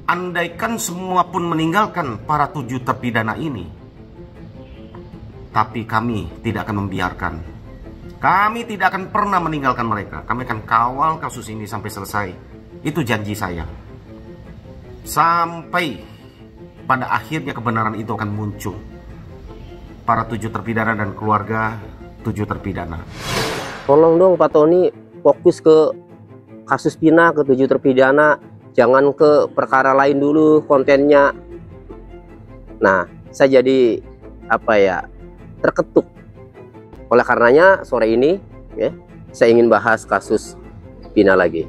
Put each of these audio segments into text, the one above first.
andaikan semua pun meninggalkan para 7 terpidana ini, tapi kami tidak akan membiarkan. Kami tidak akan pernah meninggalkan mereka. Kami akan kawal kasus ini sampai selesai. Itu janji saya. Sampai pada akhirnya kebenaran itu akan muncul. Para 7 terpidana dan keluarga 7 terpidana. Tolong dong Pak Tony fokus ke kasus Vina, ke 7 terpidana. Jangan ke perkara lain dulu kontennya. Nah, saya jadi terketuk. Oleh karenanya sore ini saya ingin bahas kasus Vina lagi.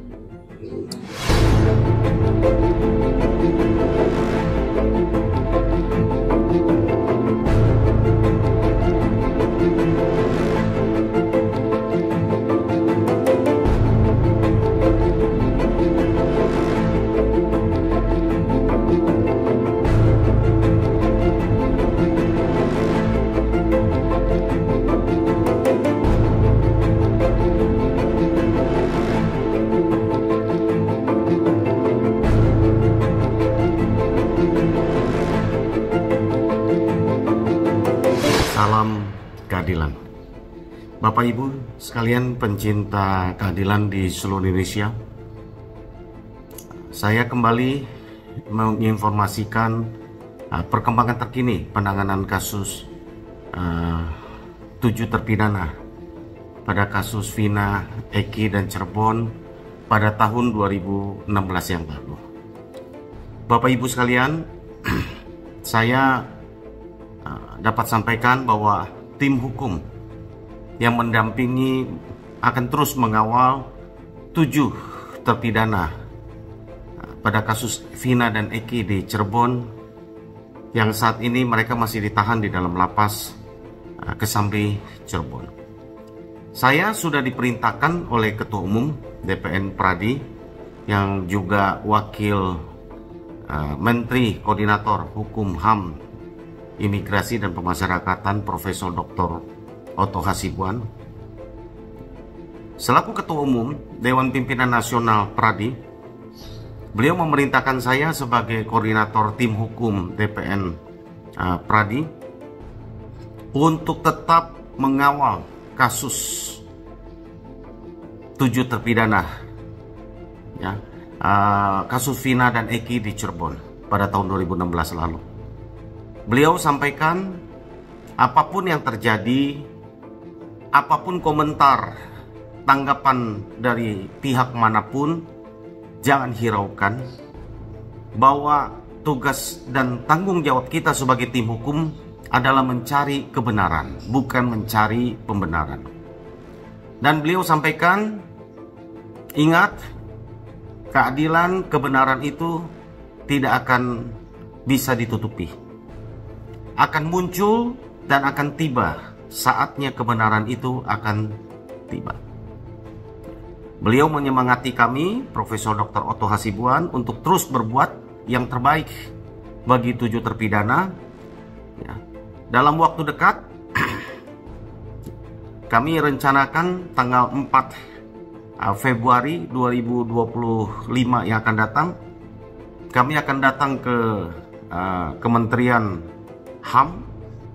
Salam keadilan. Bapak Ibu sekalian pencinta keadilan di seluruh Indonesia, saya kembali menginformasikan perkembangan terkini penanganan kasus 7 terpidana pada kasus Vina, Eki, dan Cirebon pada tahun 2016 yang lalu. Bapak Ibu sekalian, saya dapat sampaikan bahwa tim hukum yang mendampingi akan terus mengawal 7 terpidana pada kasus Vina dan Eki di Cirebon, yang saat ini mereka masih ditahan di dalam lapas Kesambi, Cirebon. Saya sudah diperintahkan oleh Ketua Umum DPN Pradi yang juga Wakil Menteri Koordinator Hukum HAM Imigrasi dan Pemasyarakatan Profesor Dr. Otto Hasibuan, selaku Ketua Umum Dewan Pimpinan Nasional Pradi. Beliau memerintahkan saya sebagai koordinator tim hukum DPN Pradi untuk tetap mengawal kasus 7 terpidana kasus Vina dan Eki di Cirebon pada tahun 2016 lalu. Beliau sampaikan apapun yang terjadi, apapun komentar, tanggapan dari pihak manapun, jangan hiraukan bahwa tugas dan tanggung jawab kita sebagai tim hukum adalah mencari kebenaran, bukan mencari pembenaran. Dan beliau sampaikan, ingat, keadilan, kebenaran itu tidak akan bisa ditutupi. Akan muncul dan akan tiba saatnya kebenaran itu akan tiba. Beliau menyemangati kami, Profesor Dr. Otto Hasibuan, untuk terus berbuat yang terbaik bagi 7 terpidana. Dalam waktu dekat, kami rencanakan tanggal 4 Februari 2025 yang akan datang, kami akan datang ke Kementerian HAM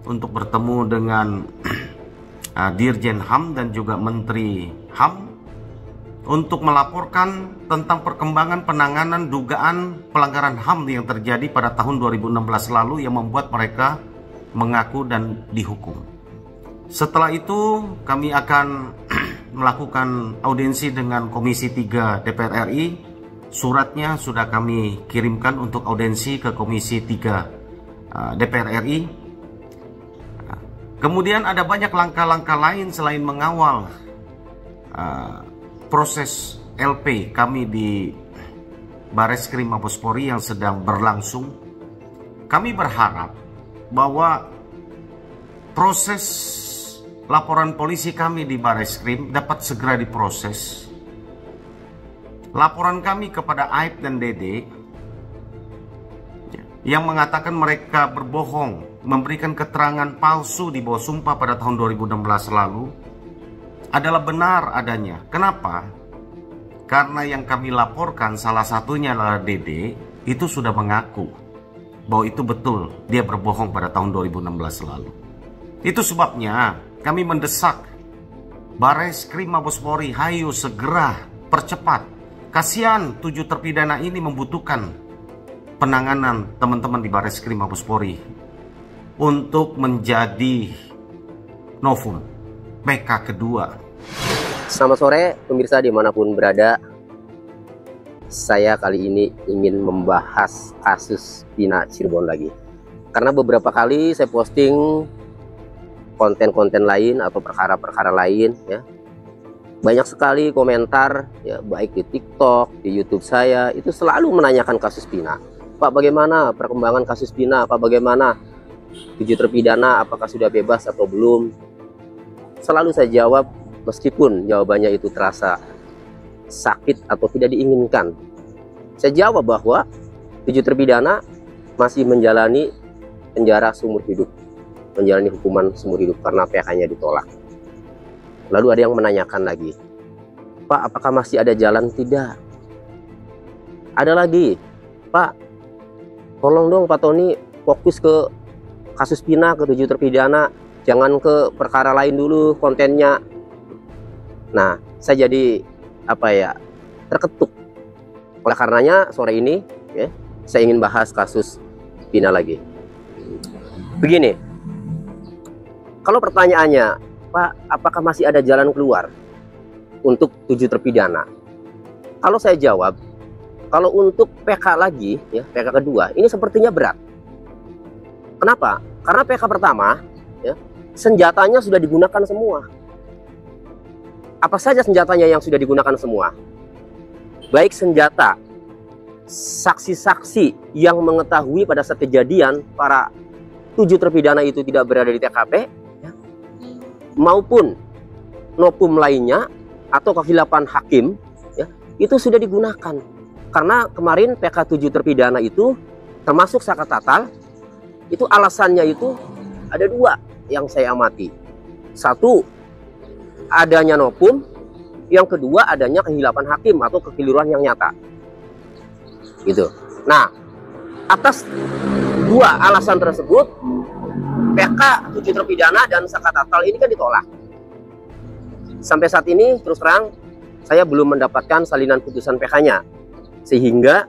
untuk bertemu dengan Dirjen HAM dan juga Menteri HAM untuk melaporkan tentang perkembangan penanganan dugaan pelanggaran HAM yang terjadi pada tahun 2016 lalu yang membuat mereka mengaku dan dihukum. Setelah itu kami akan melakukan audiensi dengan Komisi 3 DPR RI. Suratnya sudah kami kirimkan untuk audiensi ke Komisi 3 DPR RI. Kemudian ada banyak langkah-langkah lain selain mengawal proses LP kami di Bareskrim Mabes Polri yang sedang berlangsung. Kami berharap bahwa proses laporan polisi kami di Bareskrim dapat segera diproses. Laporan kami kepada Aib dan Dede yang mengatakan mereka berbohong, memberikan keterangan palsu di bawah sumpah pada tahun 2016 lalu adalah benar adanya. Kenapa? Karena yang kami laporkan salah satunya adalah Dede itu sudah mengaku bahwa itu betul dia berbohong pada tahun 2016 lalu. Itu sebabnya kami mendesak Bareskrim Mabes Polri, hayu segera percepat. Kasihan 7 terpidana ini membutuhkan penanganan teman-teman di Bareskrim Mabes Polri untuk menjadi novum PK kedua. Selamat sore pemirsa dimanapun berada. Saya kali ini ingin membahas kasus Pina Cirebon lagi. Karena beberapa kali saya posting konten-konten lain atau perkara-perkara lain ya. Banyak sekali komentar ya, baik di TikTok, di YouTube saya itu selalu menanyakan kasus Pina. Pak, bagaimana perkembangan kasus Pina? Pak, bagaimana 7 terpidana apakah sudah bebas atau belum? Selalu saya jawab meskipun jawabannya itu terasa sakit atau tidak diinginkan. Saya jawab bahwa 7 terpidana masih menjalani penjara seumur hidup, menjalani hukuman seumur hidup karena PK-nya ditolak. Lalu ada yang menanyakan lagi, Pak, apakah masih ada jalan? Tidak. Ada lagi, Pak, tolong dong Pak Tony fokus ke kasus Pina, ke 7 terpidana, jangan ke perkara lain dulu kontennya. Nah, saya jadi terketuk. Oleh karenanya sore ini ya, saya ingin bahas kasus Pina lagi. Begini, kalau pertanyaannya, Pak, apakah masih ada jalan keluar untuk 7 terpidana? Kalau saya jawab, kalau untuk PK lagi ya, PK kedua ini sepertinya berat. Kenapa? Karena PK pertama ya, senjatanya sudah digunakan semua. Apa saja senjatanya yang sudah digunakan semua? Baik senjata saksi-saksi yang mengetahui pada saat kejadian para 7 terpidana itu tidak berada di TKP ya, maupun nopum lainnya atau kehilapan hakim ya, itu sudah digunakan. Karena kemarin PK 7 terpidana itu termasuk Saka Tatal, itu alasannya itu ada 2 yang saya amati. Satu, adanya nopum. Yang kedua, adanya kehilapan hakim atau kekeliruan yang nyata. Gitu. Nah, atas 2 alasan tersebut, PK 7 terpidana dan Saka Tatal ini kan ditolak. Sampai saat ini, terus terang, saya belum mendapatkan salinan putusan PK-nya. Sehingga,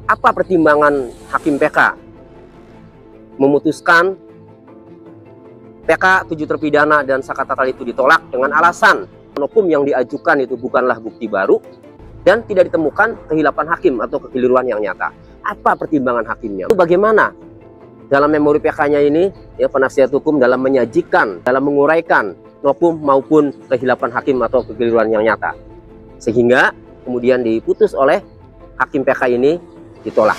apa pertimbangan hakim PK memutuskan PK 7 terpidana dan Saka Tatal itu ditolak dengan alasan nopum yang diajukan itu bukanlah bukti baru dan tidak ditemukan kehilapan hakim atau kekeliruan yang nyata. Apa pertimbangan hakimnya? Bagaimana dalam memori PK-nya ini ya, penasihat hukum dalam menyajikan, dalam menguraikan nopum maupun kehilapan hakim atau kekeliruan yang nyata, sehingga kemudian diputus oleh hakim PK ini ditolak.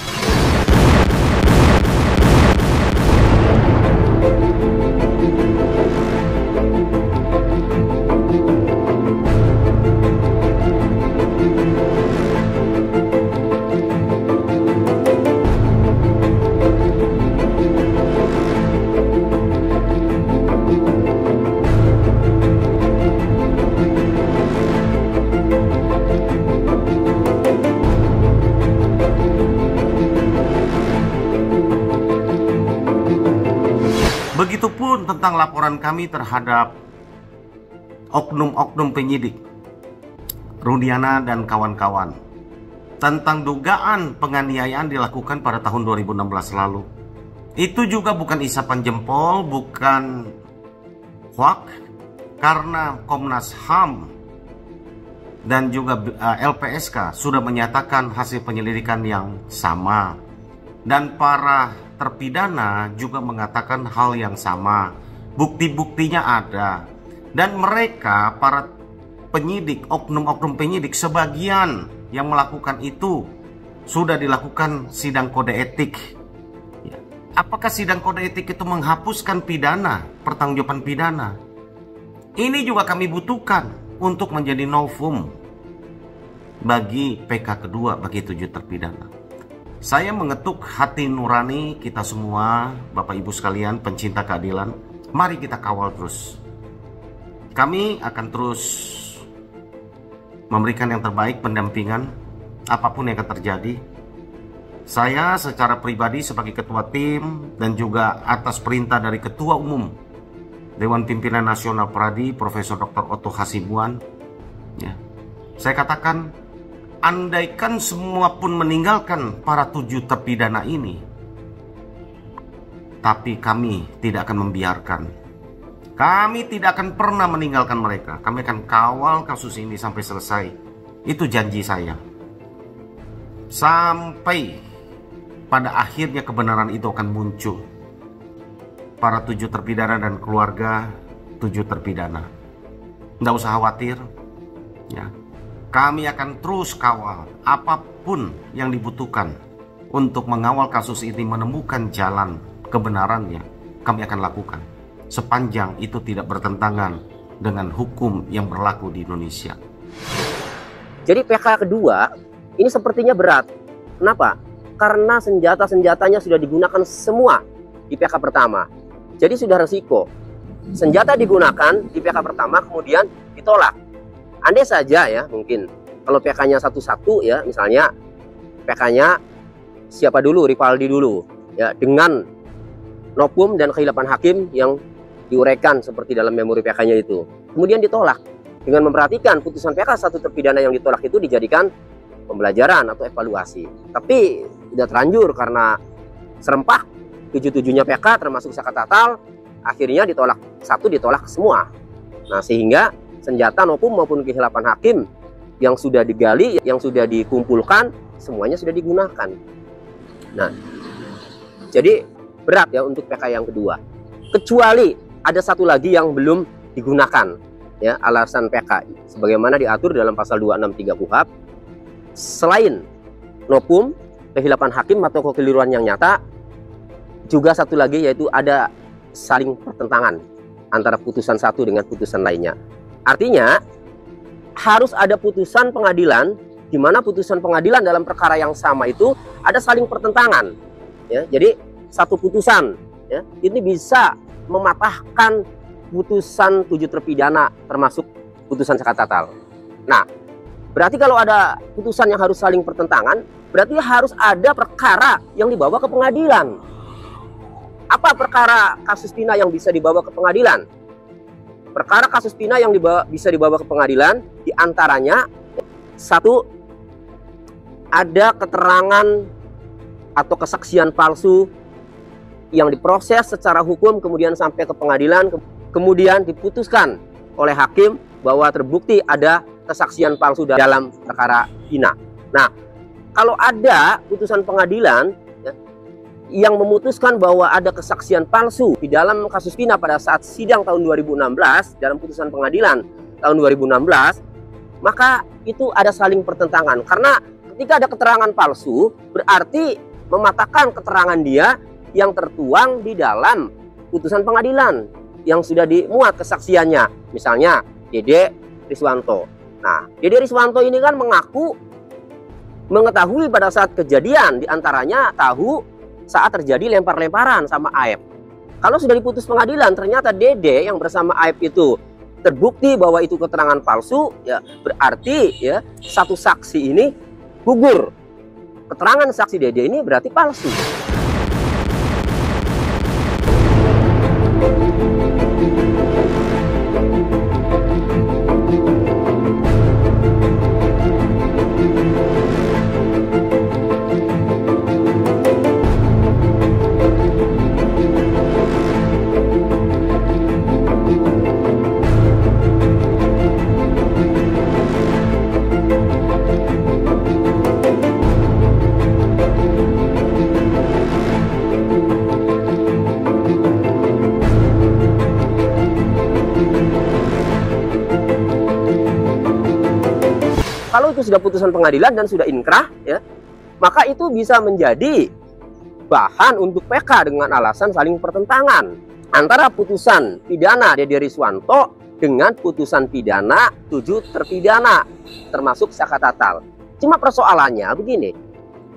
Begitupun tentang laporan kami terhadap oknum-oknum penyidik Rudiana dan kawan-kawan tentang dugaan penganiayaan dilakukan pada tahun 2016 lalu. Itu juga bukan isapan jempol, bukan hoak, karena Komnas HAM dan juga LPSK sudah menyatakan hasil penyelidikan yang sama, dan para terpidana juga mengatakan hal yang sama. Bukti-buktinya ada, dan mereka para penyidik, oknum-oknum penyidik, sebagian yang melakukan itu sudah dilakukan sidang kode etik. Apakah sidang kode etik itu menghapuskan pidana, pertanggungjawaban pidana? Ini juga kami butuhkan untuk menjadi novum bagi PK kedua, bagi 7 terpidana. Saya mengetuk hati nurani kita semua, Bapak Ibu sekalian, pencinta keadilan. Mari kita kawal terus. Kami akan terus memberikan yang terbaik, pendampingan, apapun yang akan terjadi. Saya secara pribadi sebagai ketua tim dan juga atas perintah dari Ketua Umum Dewan Pimpinan Nasional Pradi, Profesor Dr. Otto Hasibuan, ya, saya katakan, andaikan semua pun meninggalkan para 7 terpidana ini, tapi kami tidak akan membiarkan. Kami tidak akan pernah meninggalkan mereka. Kami akan kawal kasus ini sampai selesai. Itu janji saya. Sampai pada akhirnya kebenaran itu akan muncul. Para 7 terpidana dan keluarga 7 terpidana, nggak usah khawatir, ya. Kami akan terus kawal apapun yang dibutuhkan untuk mengawal kasus ini menemukan jalan kebenarannya. Kami akan lakukan sepanjang itu tidak bertentangan dengan hukum yang berlaku di Indonesia. Jadi PK kedua ini sepertinya berat. Kenapa? Karena senjata-senjatanya sudah digunakan semua di PK pertama. Jadi sudah resiko. Senjata digunakan di PK pertama kemudian ditolak. Andai saja ya, mungkin kalau PK-nya satu-satu ya, misalnya PK-nya siapa dulu, Rivaldi dulu ya, dengan novum dan kehilapan hakim yang diuraikan seperti dalam memori PK-nya itu. Kemudian ditolak. Dengan memperhatikan putusan PK satu terpidana yang ditolak itu dijadikan pembelajaran atau evaluasi. Tapi tidak terlanjur karena serempak 7-7-nya PK termasuk Saka Tatal, akhirnya ditolak ditolak semua. Nah, sehingga senjata novum maupun kehilapan hakim yang sudah digali, yang sudah dikumpulkan, semuanya sudah digunakan. Nah, jadi berat ya untuk PK yang kedua. Kecuali ada satu lagi yang belum digunakan, ya, alasan PK sebagaimana diatur dalam pasal 263 KUHP. Selain novum, kehilapan hakim atau kekeliruan yang nyata, juga satu lagi yaitu ada saling pertentangan antara putusan satu dengan putusan lainnya. Artinya harus ada putusan pengadilan di mana putusan pengadilan dalam perkara yang sama itu ada saling pertentangan. Ya, jadi satu putusan ya, ini bisa mematahkan putusan 7 terpidana termasuk putusan Saka Tatal. Nah, berarti kalau ada putusan yang harus saling pertentangan, berarti harus ada perkara yang dibawa ke pengadilan. Apa perkara kasus pidana yang bisa dibawa ke pengadilan? Perkara kasus pidana yang bisa dibawa ke pengadilan diantaranya, satu, ada keterangan atau kesaksian palsu yang diproses secara hukum kemudian sampai ke pengadilan, kemudian diputuskan oleh hakim bahwa terbukti ada kesaksian palsu dalam perkara pidana. Nah, kalau ada putusan pengadilan ya, yang memutuskan bahwa ada kesaksian palsu di dalam kasus pidana pada saat sidang tahun 2016 dalam putusan pengadilan tahun 2016, maka itu ada saling pertentangan. Karena ketika ada keterangan palsu berarti mematahkan keterangan dia yang tertuang di dalam putusan pengadilan yang sudah dimuat kesaksiannya. Misalnya Dede Riswanto. Nah, Dede Riswanto ini kan mengaku mengetahui pada saat kejadian, diantaranya tahu saat terjadi lempar-lemparan sama Aep. Kalau sudah diputus pengadilan, ternyata Dede yang bersama Aep itu terbukti bahwa itu keterangan palsu, ya berarti ya satu saksi ini gugur. Keterangan saksi Dede ini berarti palsu. Kalau itu sudah putusan pengadilan dan sudah inkrah, ya, maka itu bisa menjadi bahan untuk PK dengan alasan saling pertentangan antara putusan pidana Dede Riswanto dengan putusan pidana 7 terpidana termasuk Saka Tatal. Cuma persoalannya begini,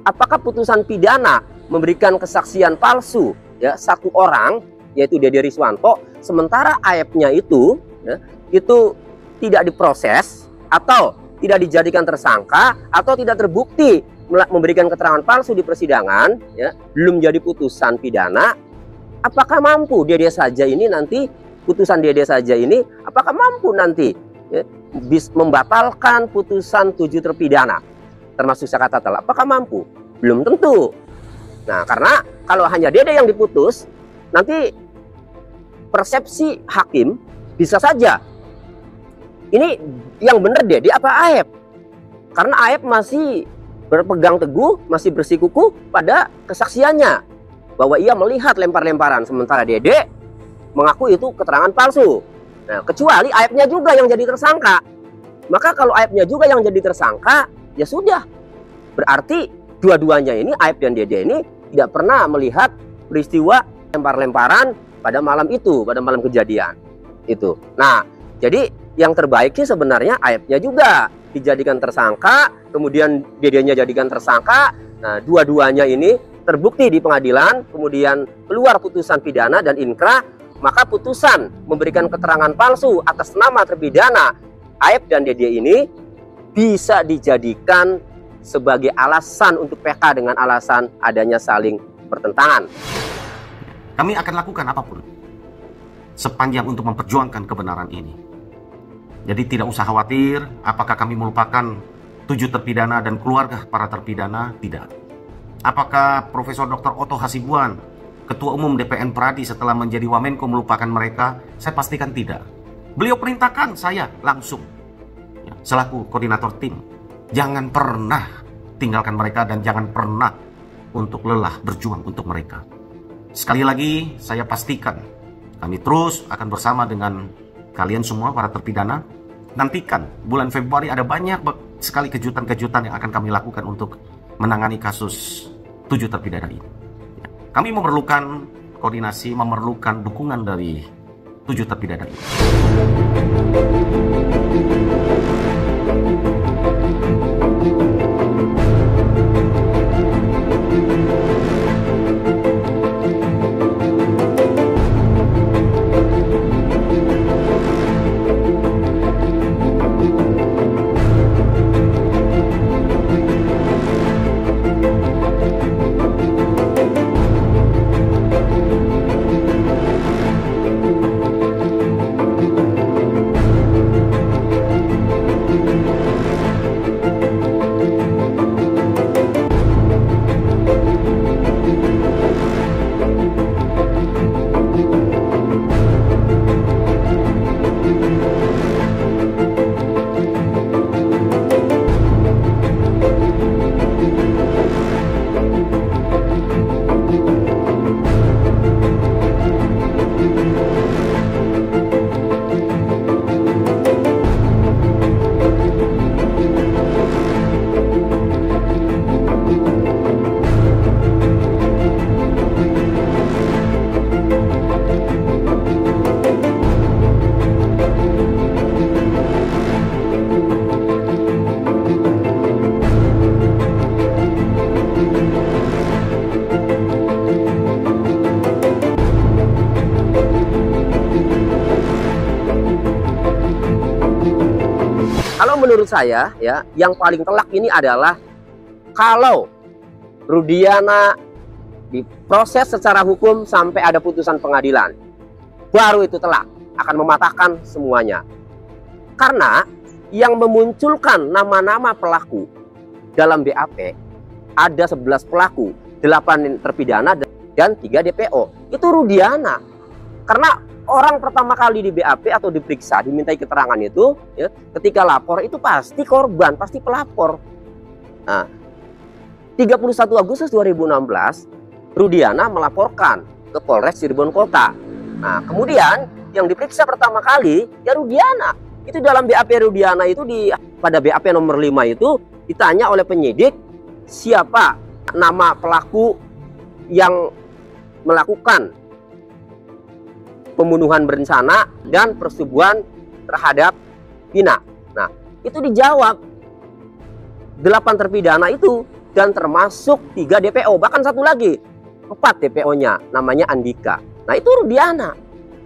apakah putusan pidana memberikan kesaksian palsu ya satu orang yaitu Dede Riswanto, sementara Aep-nya itu ya, itu tidak diproses atau tidak dijadikan tersangka atau tidak terbukti memberikan keterangan palsu di persidangan, ya, belum jadi putusan pidana, apakah mampu dia saja ini nanti putusan dia saja ini, apakah mampu nanti ya, membatalkan putusan 7 terpidana, termasuk Saka Tatal? Apakah mampu? Belum tentu. Nah, karena kalau hanya dia yang diputus, nanti persepsi hakim bisa saja ini yang benar dia apa Aep? Karena Aep masih berpegang teguh, masih bersikukuh pada kesaksiannya bahwa ia melihat lempar-lemparan, sementara Dede mengaku itu keterangan palsu. Nah, kecuali Aepnya juga yang jadi tersangka. Maka kalau Aepnya juga yang jadi tersangka, ya sudah. Berarti dua-duanya ini, Aep dan Dede ini tidak pernah melihat peristiwa lempar-lemparan pada malam itu, pada malam kejadian itu. Nah, jadi yang terbaik sih sebenarnya Aepnya juga dijadikan tersangka, kemudian Dedenya jadikan tersangka. Nah, dua-duanya ini terbukti di pengadilan, kemudian keluar putusan pidana dan inkrah, maka putusan memberikan keterangan palsu atas nama terpidana Aep dan Dede ini bisa dijadikan sebagai alasan untuk PK dengan alasan adanya saling bertentangan. Kami akan lakukan apapun sepanjang untuk memperjuangkan kebenaran ini. Jadi tidak usah khawatir apakah kami melupakan 7 terpidana dan keluarga para terpidana, tidak. Apakah Profesor Dr. Otto Hasibuan, Ketua Umum DPN Pradi setelah menjadi Wamenko melupakan mereka? Saya pastikan tidak. Beliau perintahkan saya langsung ya, selaku koordinator tim, jangan pernah tinggalkan mereka dan jangan pernah untuk lelah berjuang untuk mereka. Sekali lagi saya pastikan kami terus akan bersama dengan kalian semua para terpidana. Nantikan bulan Februari ada banyak sekali kejutan-kejutan yang akan kami lakukan untuk menangani kasus 7 terpidana ini. Kami memerlukan koordinasi, memerlukan dukungan dari 7 terpidana ini. Menurut saya ya, yang paling telak ini adalah kalau Rudiana diproses secara hukum sampai ada putusan pengadilan, baru itu telak, akan mematahkan semuanya. Karena yang memunculkan nama-nama pelaku dalam BAP ada 11 pelaku, 8 terpidana dan 3 DPO. Itu Rudiana. Karena orang pertama kali di BAP atau diperiksa, dimintai keterangan itu, ya, ketika lapor itu pasti korban, pasti pelapor. Nah, 31 Agustus 2016, Rudiana melaporkan ke Polres Cirebon Kota. Nah, kemudian yang diperiksa pertama kali ya Rudiana. Itu dalam BAP Rudiana itu pada BAP nomor 5 itu ditanya oleh penyidik siapa nama pelaku yang melakukan pembunuhan berencana dan persetubuhan terhadap Vina. Nah, itu dijawab 8 terpidana itu dan termasuk 3 DPO, bahkan satu lagi 4 DPO-nya namanya Andika. Nah, itu Rudiana.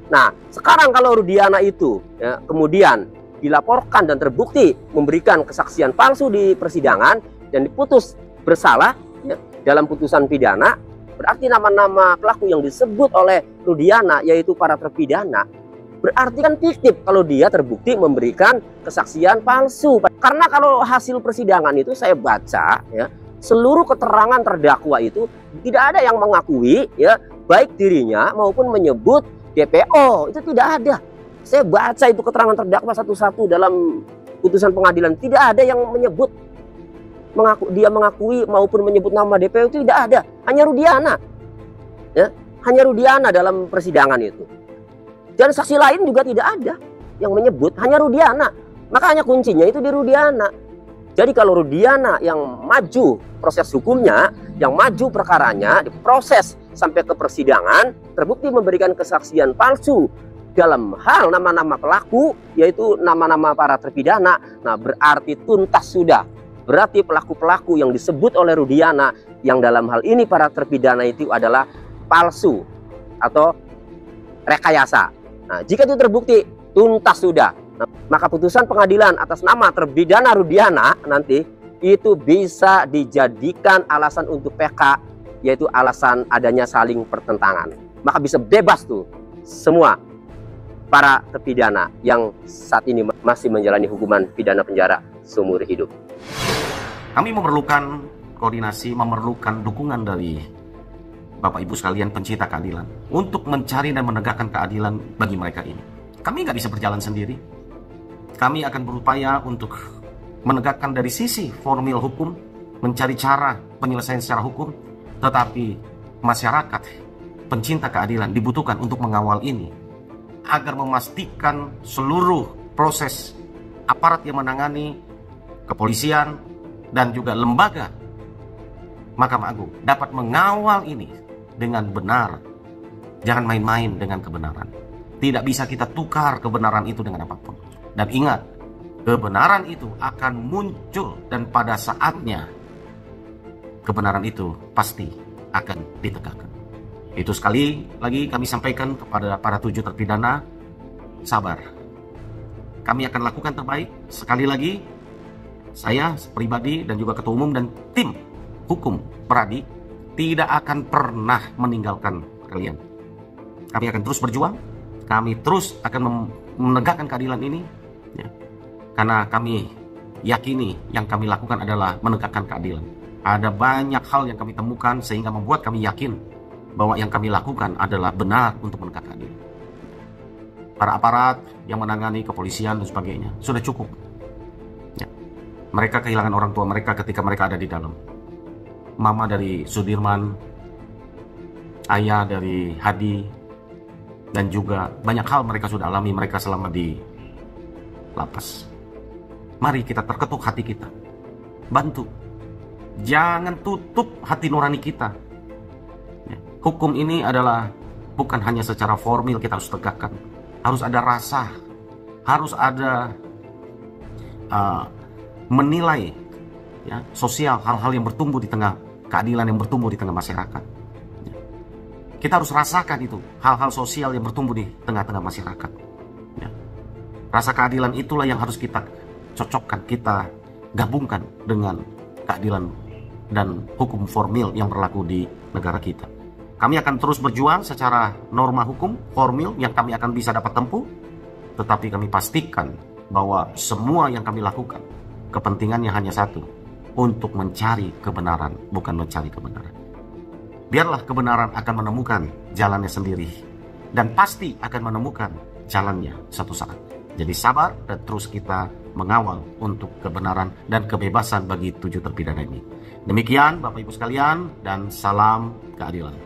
Nah, sekarang kalau Rudiana itu ya, kemudian dilaporkan dan terbukti memberikan kesaksian palsu di persidangan dan diputus bersalah ya, dalam putusan pidana, berarti nama-nama pelaku yang disebut oleh Rudiana, yaitu para terpidana, berarti kan fiktif kalau dia terbukti memberikan kesaksian palsu. Karena kalau hasil persidangan itu saya baca ya, seluruh keterangan terdakwa itu tidak ada yang mengakui ya, baik dirinya maupun menyebut DPO, itu tidak ada. Saya baca itu keterangan terdakwa satu-satu dalam putusan pengadilan, tidak ada yang menyebut dia mengakui maupun menyebut nama DPO, itu tidak ada. Hanya Rudiana ya, hanya Rudiana dalam persidangan itu. Dan saksi lain juga tidak ada yang menyebut, hanya Rudiana. Makanya kuncinya itu di Rudiana. Jadi kalau Rudiana yang maju proses hukumnya, yang maju perkaranya, diproses sampai ke persidangan, terbukti memberikan kesaksian palsu dalam hal nama-nama pelaku, yaitu nama-nama para terpidana, nah berarti tuntas sudah. Berarti pelaku-pelaku yang disebut oleh Rudiana, yang dalam hal ini para terpidana itu adalah palsu atau rekayasa. Nah, jika itu terbukti, tuntas sudah. Nah, maka putusan pengadilan atas nama terpidana Rudiana nanti itu bisa dijadikan alasan untuk PK, yaitu alasan adanya saling pertentangan. Maka bisa bebas tuh semua para terpidana yang saat ini masih menjalani hukuman pidana penjara seumur hidup. Kami memerlukan koordinasi, memerlukan dukungan dari Bapak Ibu sekalian pencinta keadilan untuk mencari dan menegakkan keadilan bagi mereka ini. Kami nggak bisa berjalan sendiri. Kami akan berupaya untuk menegakkan dari sisi formil hukum, mencari cara penyelesaian secara hukum, tetapi masyarakat pencinta keadilan dibutuhkan untuk mengawal ini agar memastikan seluruh proses aparat yang menangani, kepolisian dan juga lembaga Mahkamah Agung dapat mengawal ini dengan benar. Jangan main-main dengan kebenaran. Tidak bisa kita tukar kebenaran itu dengan apapun. Dan ingat, kebenaran itu akan muncul dan pada saatnya kebenaran itu pasti akan ditegakkan. Itu sekali lagi kami sampaikan kepada para 7 terpidana, sabar. Kami akan lakukan terbaik. Sekali lagi, saya pribadi dan juga Ketua Umum dan tim hukum Peradi tidak akan pernah meninggalkan kalian. Kami akan terus berjuang. Kami terus akan menegakkan keadilan ini. Ya. Karena kami yakini yang kami lakukan adalah menegakkan keadilan. Ada banyak hal yang kami temukan sehingga membuat kami yakin bahwa yang kami lakukan adalah benar untuk menegakkan keadilan. Para aparat yang menangani kepolisian dan sebagainya sudah cukup. Ya. Mereka kehilangan orang tua mereka ketika mereka ada di dalam. Mama dari Sudirman, ayah dari Hadi, dan juga banyak hal mereka sudah alami mereka selama di lapas. Mari kita terketuk hati kita. Bantu. Jangan tutup hati nurani kita. Ya. Hukum ini adalah bukan hanya secara formil kita harus tegakkan. Harus ada rasa. Harus ada menilai ya, sosial, hal-hal yang bertumbuh di tengah keadilan yang bertumbuh di tengah masyarakat. Ya. Kita harus rasakan itu, hal-hal sosial yang bertumbuh di tengah-tengah masyarakat. Ya. Rasa keadilan itulah yang harus kita cocokkan, kita gabungkan dengan keadilan dan hukum formil yang berlaku di negara kita. Kami akan terus berjuang secara norma hukum formil yang kami akan bisa dapat tempuh, tetapi kami pastikan bahwa semua yang kami lakukan kepentingannya hanya satu, untuk mencari kebenaran, bukan mencari kebenaran. Biarlah kebenaran akan menemukan jalannya sendiri, dan pasti akan menemukan jalannya suatu saat. Jadi sabar dan terus kita mengawal untuk kebenaran dan kebebasan bagi 7 terpidana ini. Demikian Bapak Ibu sekalian, dan salam keadilan.